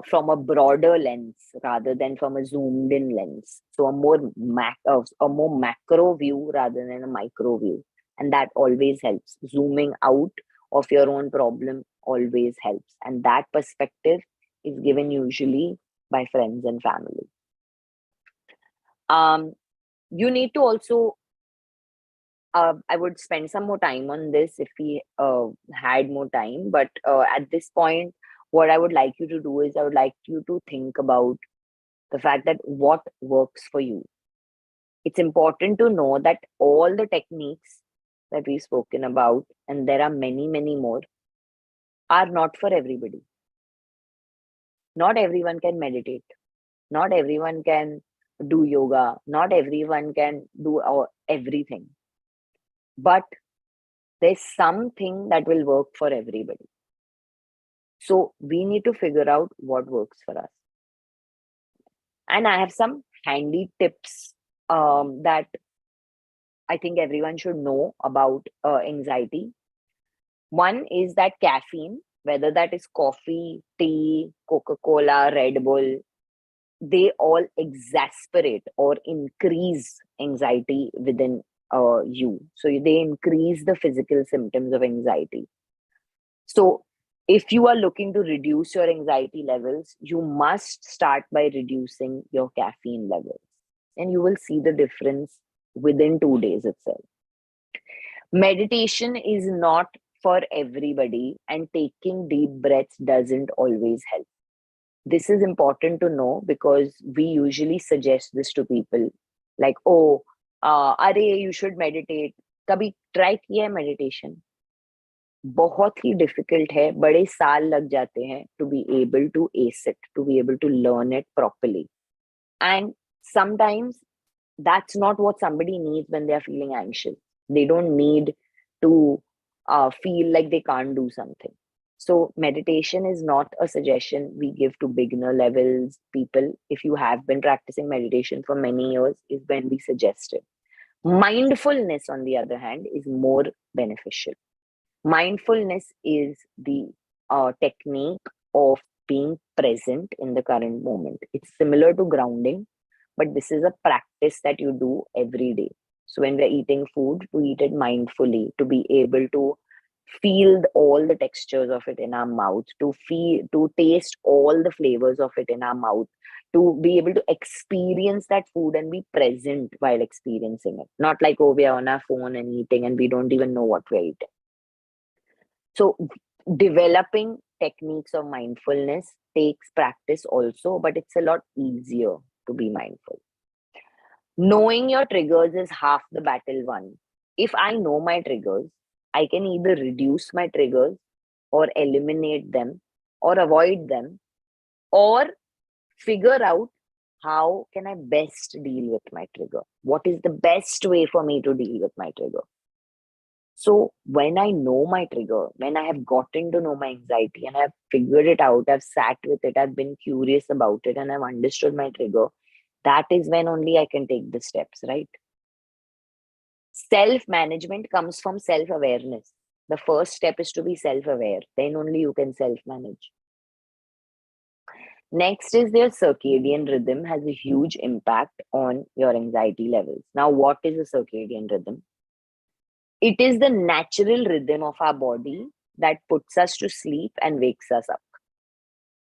from a broader lens rather than from a zoomed in lens. So a more macro view rather than a micro view, and that always helps. Zooming out of your own problem always helps, and that perspective is given usually by friends and family. You need to also I would spend some more time on this if we had more time. But at this point, what I would like you to do is I would like you to think about the fact that what works for you. It's important to know that all the techniques that we've spoken about, and there are many, many more, are not for everybody. Not everyone can meditate. Not everyone can do yoga. Not everyone can do everything. But there's something that will work for everybody. So we need to figure out what works for us. And I have some handy tips that I think everyone should know about anxiety. One is that caffeine, whether that is coffee, tea, Coca-Cola, Red Bull, they all exasperate or increase anxiety within you. So they increase the physical symptoms of anxiety. So if you are looking to reduce your anxiety levels, you must start by reducing your caffeine levels. And you will see the difference within 2 days itself. Meditation is not for everybody, and taking deep breaths doesn't always help. This is important to know because we usually suggest this to people like, oh, are you should meditate. Kabhi try kiya hai meditation? बहुत ही difficult है, बड़े साल लग जाते हैं to be able to ace it, to be able to learn it properly. And sometimes that's not what somebody needs when they are feeling anxious. They don't need to feel like they can't do something. So meditation is not a suggestion we give to beginner levels people. If you have been practicing meditation for many years, is when we suggest it. Mindfulness, on the other hand, is more beneficial. Mindfulness is the technique of being present in the current moment. It's similar to grounding, but this is a practice that you do every day. So when we're eating food, to eat it mindfully, to be able to feel all the textures of it in our mouth, to taste all the flavors of it in our mouth, to be able to experience that food and be present while experiencing it. Not like, oh, we are on our phone and eating and we don't even know what we're eating. So developing techniques of mindfulness takes practice also, but it's a lot easier to be mindful. Knowing your triggers is half the battle won. If I know my triggers, I can either reduce my triggers or eliminate them or avoid them or figure out how can I best deal with my trigger. What is the best way for me to deal with my trigger? So when I know my trigger, when I have gotten to know my anxiety and I've figured it out, I've sat with it, I've been curious about it, and I've understood my trigger, that is when only I can take the steps, right? Self-management comes from self-awareness. The first step is to be self-aware. Then only you can self-manage. Next is their circadian rhythm has a huge impact on your anxiety levels. Now, what is a circadian rhythm? It is the natural rhythm of our body that puts us to sleep and wakes us up.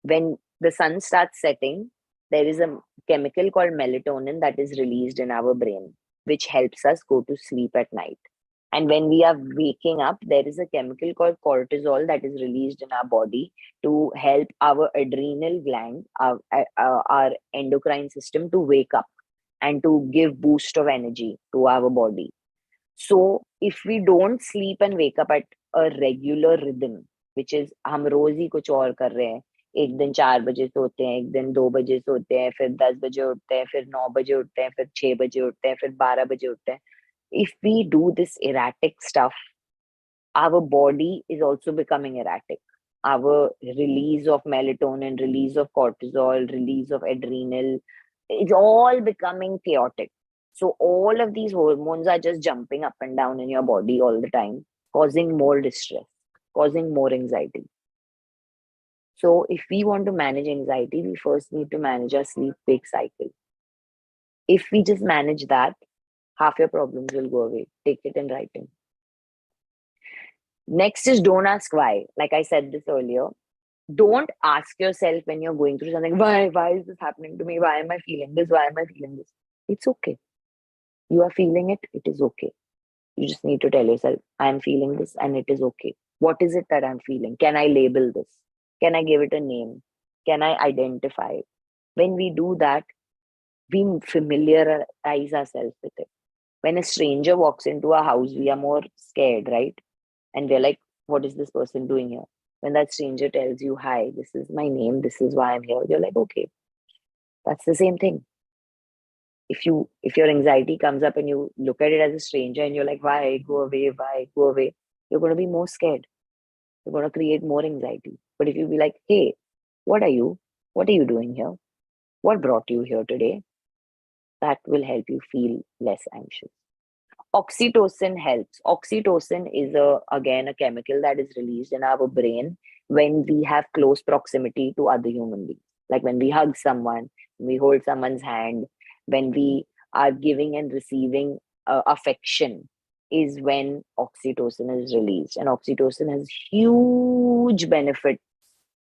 When the sun starts setting, there is a chemical called melatonin that is released in our brain, which helps us go to sleep at night. And when we are waking up, there is a chemical called cortisol that is released in our body to help our adrenal gland, our endocrine system to wake up and to give boost of energy to our body. So if we don't sleep and wake up at a regular rhythm, which is हम रोज ही कुछ और कर रहे हैं, एक दिन 4 बजे सोते हैं, एक दिन 2 बजे सोते हैं, फिर 10 बजे उठते हैं, फिर 9 बजे उठते हैं, फिर 6 बजे उठते हैं, फिर 12 बजे उठते हैं. If we do this erratic stuff, our body is also becoming erratic. Our release of melatonin, release of cortisol, release of adrenal, it's all becoming chaotic. So all of these hormones are just jumping up and down in your body all the time, causing more distress, causing more anxiety. So if we want to manage anxiety, we first need to manage our sleep-wake cycle. If we just manage that, half your problems will go away. Take it in writing. Next is don't ask why. Like I said this earlier, don't ask yourself when you're going through something, why is this happening to me? Why am I feeling this? Why am I feeling this? It's okay. You are feeling it. It is okay. You just need to tell yourself, I'm feeling this and it is okay. What is it that I'm feeling? Can I label this? Can I give it a name? Can I identify it? When we do that, we familiarize ourselves with it. When a stranger walks into our house, we are more scared, right? And we're like, what is this person doing here? When that stranger tells you, hi, this is my name, this is why I'm here, you're like, okay, that's the same thing. If your anxiety comes up and you look at it as a stranger and you're like, why, go away, you're going to be more scared. You're going to create more anxiety. But if you be like, hey, what are you? What are you doing here? What brought you here today? That will help you feel less anxious. Oxytocin helps. Oxytocin is again a chemical that is released in our brain when we have close proximity to other human beings. Like when we hug someone, we hold someone's hand, when we are giving and receiving affection is when oxytocin is released. And oxytocin has huge benefit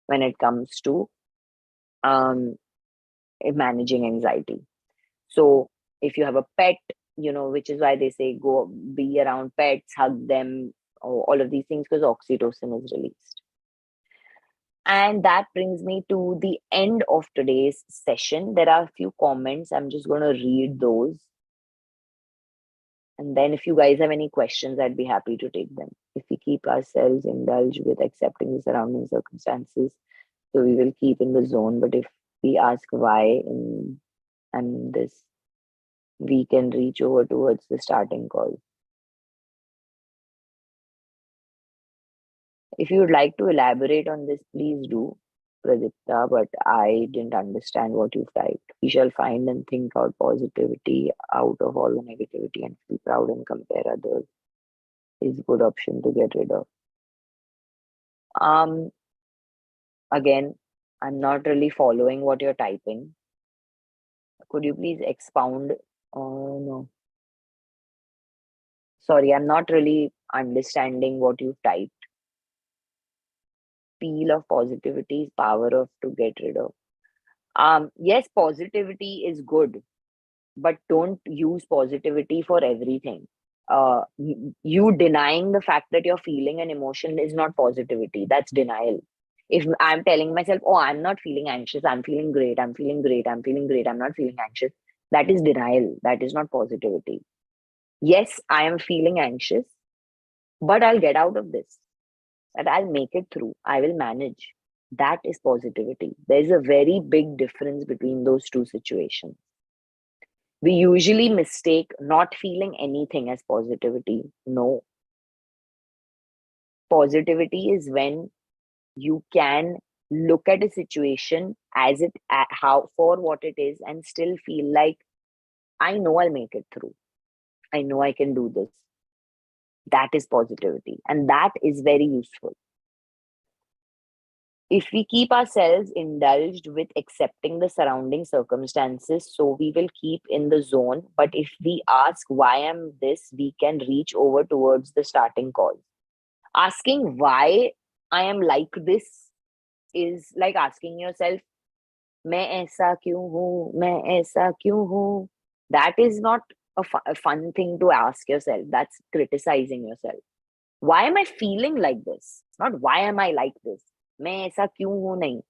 when it comes to managing anxiety. So if you have a pet, which is why they say go be around pets, hug them, all of these things, because oxytocin is released. And that brings me to the end of today's session. There are a few comments. I'm just going to read those. And then if you guys have any questions, I'd be happy to take them. If we keep ourselves indulged with accepting the surrounding circumstances, so we will keep in the zone. But if we ask why and this, we can reach over towards the starting call. If you would like to elaborate on this, please do, Pradipta, but I didn't understand what you've typed. We shall find and think out positivity out of all the negativity and feel proud and compare others is a good option to get rid of. Again, I'm not really following what you're typing. Could you please expound? Oh, no. Sorry, I'm not really understanding what you've typed. Peel of positivity is power of to get rid of. Yes, positivity is good, but don't use positivity for everything. You denying the fact that you're feeling an emotion is not positivity. That's denial. If I'm telling myself, oh, I'm not feeling anxious, I'm feeling great, I'm feeling great, I'm feeling great, I'm not feeling anxious, that is denial. That is not positivity. Yes, I am feeling anxious, but I'll get out of this. That I'll make it through. I will manage. That is positivity. There's a very big difference between those two situations. We usually mistake not feeling anything as positivity. No. Positivity is when you can look at a situation as it how for what it is and still feel like I know I'll make it through. I know I can do this. That is positivity, and that is very useful. If we keep ourselves indulged with accepting the surrounding circumstances, so we will keep in the zone. But if we ask, why am this, we can reach over towards the starting cause. Asking why I am like this is like asking yourself, मैं ऐसा क्यों हूँ, मैं ऐसा क्यों हूँ. That is not a fun thing to ask yourself. That's criticizing yourself. Why am I feeling like this? Not why am I like this. मैं ऐसा क्यों हूँ नहीं.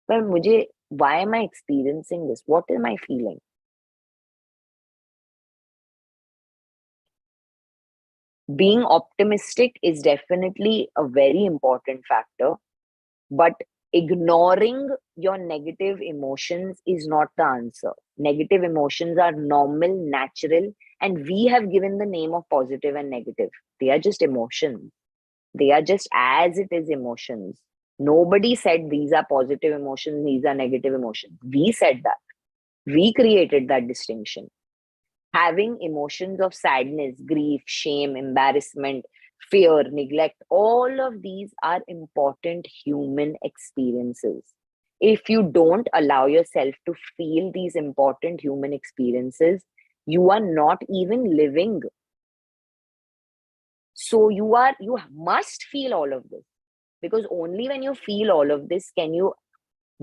पर मुझे, why am I experiencing this? What am I feeling? Being optimistic is definitely a very important factor, but ignoring your negative emotions is not the answer. Negative emotions are normal, natural, and we have given the name of positive and negative. They are just emotions. They are just as it is emotions. Nobody said these are positive emotions, these are negative emotions. We said that. We created that distinction. Having emotions of sadness, grief, shame, embarrassment, fear, neglect, all of these are important human experiences. If you don't allow yourself to feel these important human experiences, you are not even living. So you must feel all of this, because only when you feel all of this can you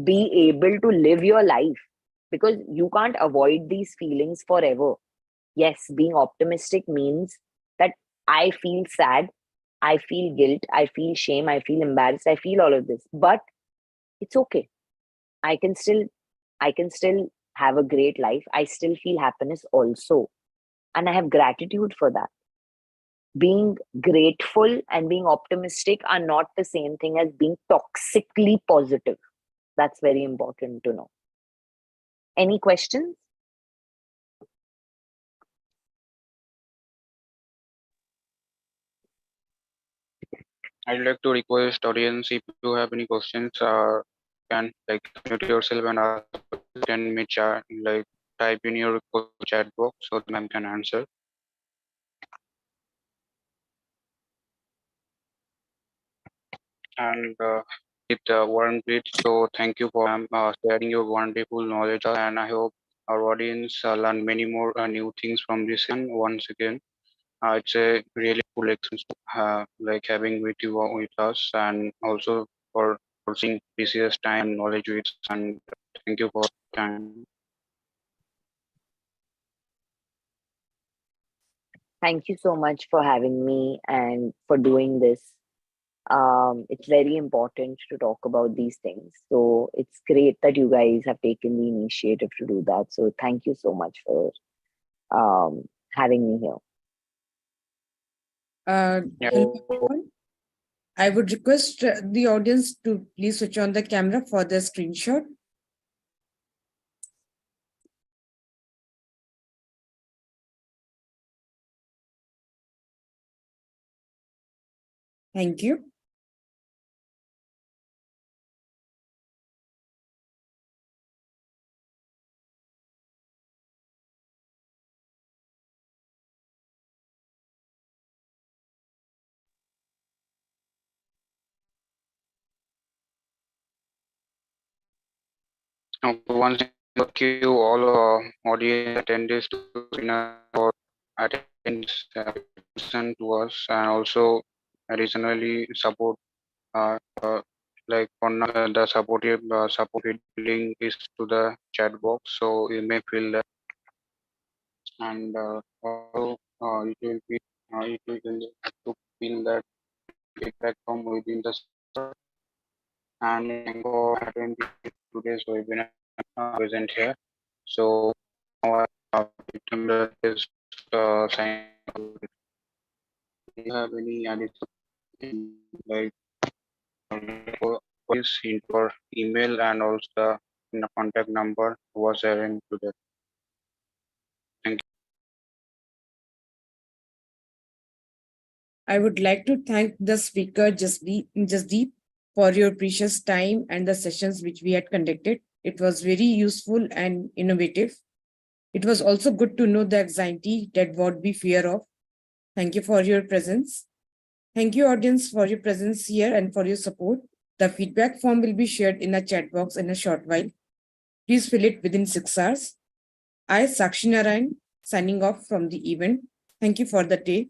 be able to live your life, because you can't avoid these feelings forever. Yes, being optimistic means that I feel sad, I feel guilt, I feel shame, I feel embarrassed, I feel all of this, but it's okay. I can still I can still have a great life. I still feel happiness also, and I have gratitude for that. Being grateful and being optimistic are not the same thing as being toxically positive. That's very important to know. Any questions? I'd like to request audience, if you have any questions, can like mute yourself and ask, can me chat, like type in your chat box so the ma'am can answer. And with Warren Bridge, so thank you for sharing your wonderful knowledge, and I hope our audience learn many more new things from this. And once again, it's a really cool experience, like having with you with us, and also for seeing precious time and knowledge with us. And thank you for time. Thank you so much for having me and for doing this. It's very important to talk about these things. So it's great that you guys have taken the initiative to do that. So thank you so much for having me here. Yeah. Hello, everyone. I would request the audience to please switch on the camera for the screenshot. Thank you. Once thank you all audience attendees to for attendance listen to us, and also additionally support like for now the supportive support link is to the chat box, so you may fill that. And also it will be it will have to fill that feedback from within the server. And thank you for attending today's webinar present here. So now is sign. Do you have any additional like this into your email and also the contact number was there in today. Thank you. I would like to thank the speaker, Jasdeep, for your precious time and the sessions which we had conducted. It was very useful and innovative. It was also good to know the anxiety that what we fear of. Thank you for your presence. Thank you, audience, for your presence here and for your support. The feedback form will be shared in a chat box in a short while. Please fill it within 6 hours. I, Sakshi Narayan, signing off from the event. Thank you for the day.